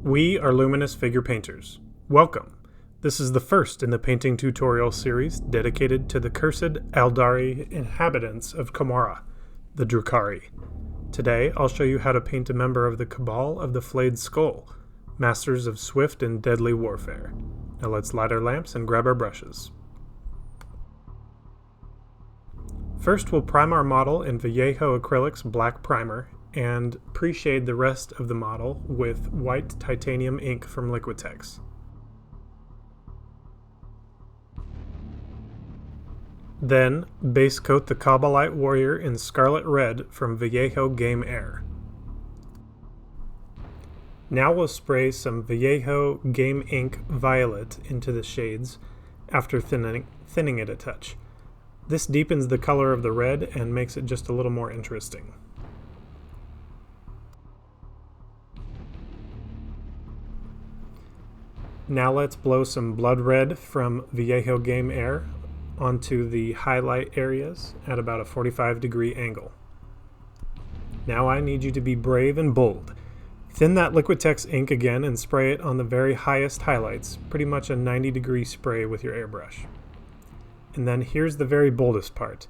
We are Luminous figure painters. Welcome! This is the first in the painting tutorial series dedicated to the cursed Aldari inhabitants of Camorra, the Drukhari. Today I'll show you how to paint a member of the Kabal of the Flayed Skull, masters of swift and deadly warfare. Now let's light our lamps and grab our brushes. First we'll prime our model in Vallejo Acrylics Black Primer and pre-shade the rest of the model with white titanium ink from Liquitex. Then, base coat the Kabalite warrior in Scarlet Red from Vallejo Game Air. Now we'll spray some Vallejo Game Ink Violet into the shades after thinning it a touch. This deepens the color of the red and makes it just a little more interesting. Now let's blow some blood red from Vallejo Game Air onto the highlight areas at about a 45-degree angle. Now I need you to be brave and bold. Thin that Liquitex ink again and spray it on the very highest highlights, pretty much a 90-degree spray with your airbrush. And then here's the very boldest part.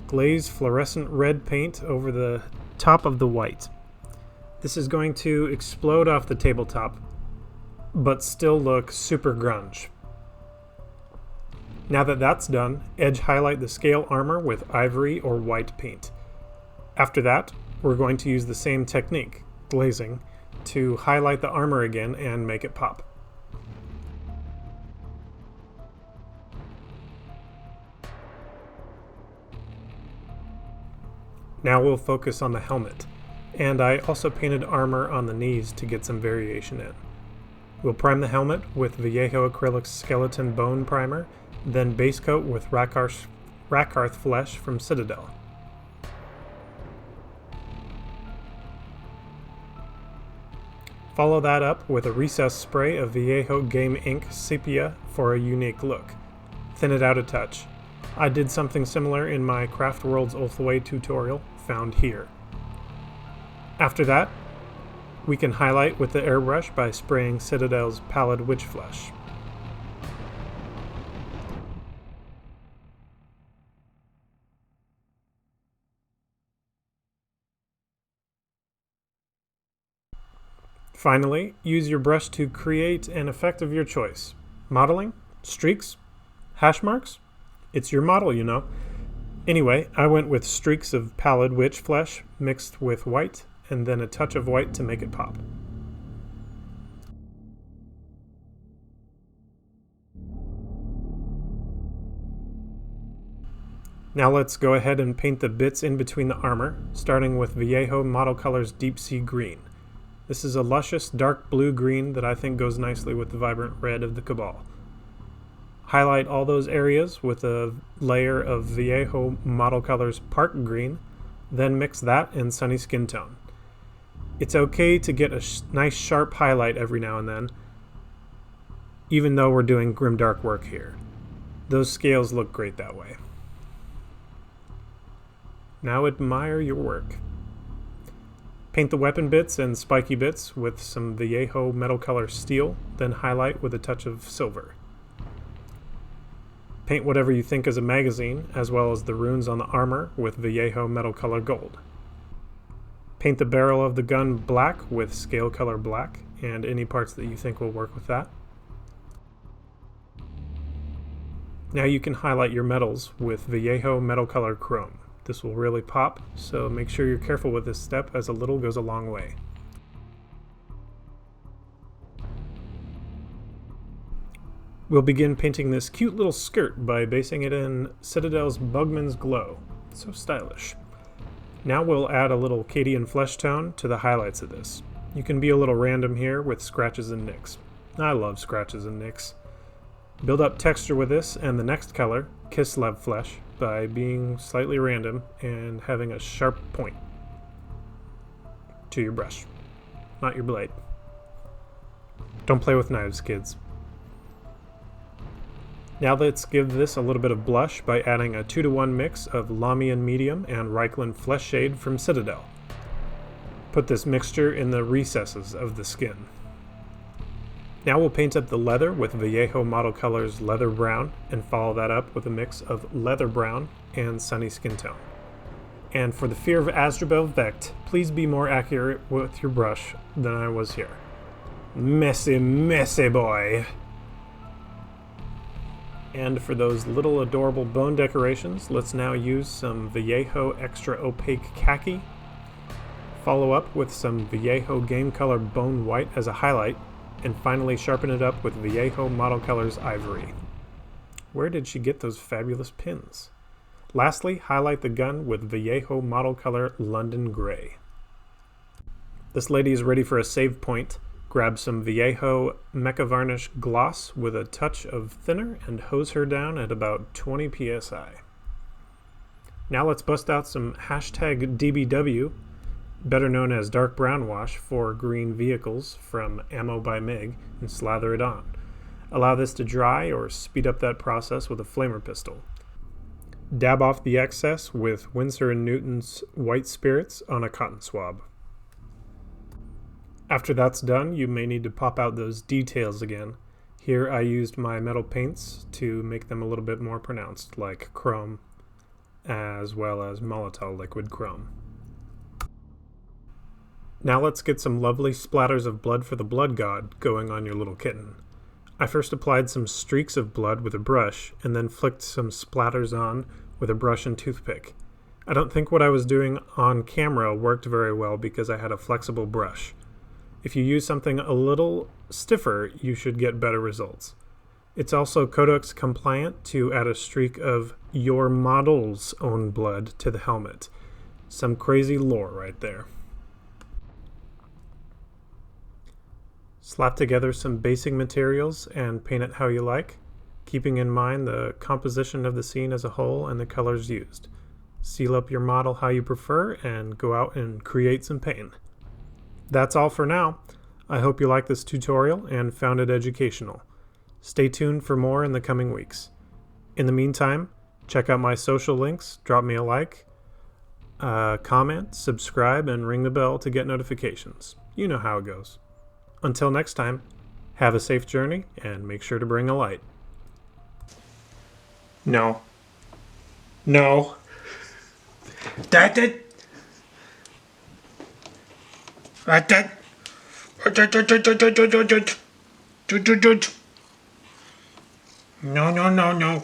Glaze fluorescent red paint over the top of the white. This is going to explode off the tabletop, but still look super grunge. Now that that's done, edge highlight the scale armor with ivory or white paint. After that, we're going to use the same technique, glazing, to highlight the armor again and make it pop. Now we'll focus on the helmet, and I also painted armor on the knees to get some variation in. We'll prime the helmet with Vallejo Acrylics Skeleton Bone Primer, then base coat with Rakarth Flesh from Citadel. Follow that up with a recessed spray of Vallejo Game Ink Sepia for a unique look. Thin it out a touch. I did something similar in my Craft World's Ulthway tutorial, found here. After that, we can highlight with the airbrush by spraying Citadel's Pallid Witch Flesh. Finally, use your brush to create an effect of your choice. Modeling? Streaks? Hash marks? It's your model, you know. Anyway, I went with streaks of Pallid Witch Flesh mixed with white, and then a touch of white to make it pop. Now let's go ahead and paint the bits in between the armor, starting with Vallejo Model Colors Deep Sea Green. This is a luscious dark blue-green that I think goes nicely with the vibrant red of the Kabal. Highlight all those areas with a layer of Vallejo Model Colors Park Green, then mix that and Sunny Skin Tone. It's okay to get a nice sharp highlight every now and then, even though we're doing grimdark work here. Those scales look great that way. Now admire your work. Paint the weapon bits and spiky bits with some Vallejo Metal Color Steel, then highlight with a touch of silver. Paint whatever you think is a magazine, as well as the runes on the armor with Vallejo Metal Color Gold. Paint the barrel of the gun black with Scale Color Black, and any parts that you think will work with that. Now you can highlight your metals with Vallejo Metal Color Chrome. This will really pop, so make sure you're careful with this step as a little goes a long way. We'll begin painting this cute little skirt by basing it in Citadel's Bugman's Glow. So stylish. Now we'll add a little Cadian flesh tone to the highlights of this. You can be a little random here with scratches and nicks. I love scratches and nicks. Build up texture with this and the next color, Kislev Flesh, by being slightly random and having a sharp point to your brush, not your blade. Don't play with knives, kids. Now let's give this a little bit of blush by adding a 2-to-1 mix of Lamian Medium and Reikland Flesh Shade from Citadel. Put this mixture in the recesses of the skin. Now we'll paint up the leather with Vallejo Model Colors Leather Brown and follow that up with a mix of Leather Brown and Sunny Skin Tone. And for the fear of Asdrubal Vecht, please be more accurate with your brush than I was here. Messy, messy boy! And for those little adorable bone decorations, let's now use some Vallejo Extra Opaque Khaki. Follow up with some Vallejo Game Color Bone White as a highlight, and finally sharpen it up with Vallejo Model Colors Ivory. Where did she get those fabulous pins? Lastly, highlight the gun with Vallejo Model Color London Grey. This lady is ready for a save point. Grab some Vallejo Mecha Varnish Gloss with a touch of thinner and hose her down at about 20 psi. Now let's bust out some hashtag DBW, better known as Dark Brown Wash for green vehicles from Ammo by MiG, and slather it on. Allow this to dry or speed up that process with a flamer pistol. Dab off the excess with Winsor & Newton's White Spirits on a cotton swab. After that's done, you may need to pop out those details again. Here I used my metal paints to make them a little bit more pronounced, like chrome, as well as Molotow liquid chrome. Now let's get some lovely splatters of blood for the blood god going on your little kitten. I first applied some streaks of blood with a brush, and then flicked some splatters on with a brush and toothpick. I don't think what I was doing on camera worked very well because I had a flexible brush. If you use something a little stiffer, you should get better results. It's also Codex compliant to add a streak of your model's own blood to the helmet. Some crazy lore right there. Slap together some basic materials and paint it how you like, keeping in mind the composition of the scene as a whole and the colors used. Seal up your model how you prefer and go out and create some paint. That's all for now. I hope you liked this tutorial and found it educational. Stay tuned for more in the coming weeks. In the meantime, check out my social links, drop me a like, comment, subscribe, and ring the bell to get notifications. You know how it goes. Until next time, have a safe journey and make sure to bring a light. No. No. That did. No, no, no, no.